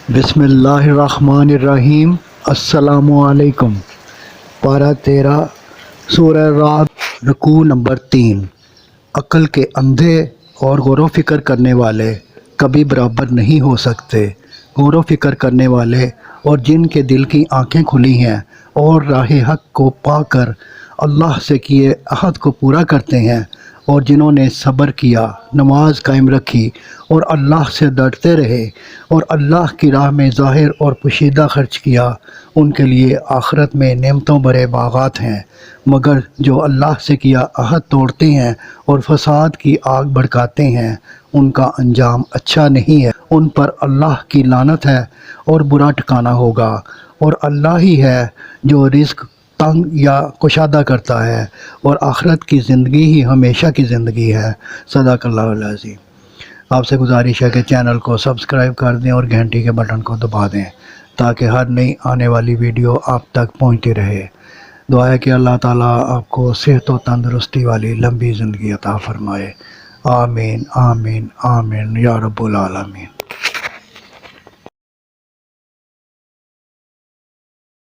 بسم اللہ الرحمن الرحیم۔ السلام علیکم۔ پارہ 13 سورہ رعد، رکوع نمبر 3۔ عقل کے اندھے اور غور و فکر کرنے والے کبھی برابر نہیں ہو سکتے۔ غور و فکر کرنے والے اور جن کے دل کی آنکھیں کھلی ہیں اور راہ حق کو پا کر اللہ سے کیے عہد کو پورا کرتے ہیں، اور جنہوں نے صبر کیا، نماز قائم رکھی اور اللہ سے ڈرتے رہے اور اللہ کی راہ میں ظاہر اور پوشیدہ خرچ کیا، ان کے لیے آخرت میں نعمتوں بھرے باغات ہیں۔ مگر جو اللہ سے کیا عہد توڑتے ہیں اور فساد کی آگ بھڑکاتے ہیں، ان کا انجام اچھا نہیں ہے۔ ان پر اللہ کی لعنت ہے اور برا ٹھکانہ ہوگا۔ اور اللہ ہی ہے جو رزق تنگ یا کشادہ کرتا ہے، اور آخرت کی زندگی ہی ہمیشہ کی زندگی ہے۔ صدق اللہ العظیم۔ آپ سے گزارش ہے کہ چینل کو سبسکرائب کر دیں اور گھنٹی کے بٹن کو دبا دیں تاکہ ہر نئی آنے والی ویڈیو آپ تک پہنچتی رہے۔ دعا ہے کہ اللہ تعالیٰ آپ کو صحت و تندرستی والی لمبی زندگی عطا فرمائے۔ آمین آمین آمین یا رب العالمین۔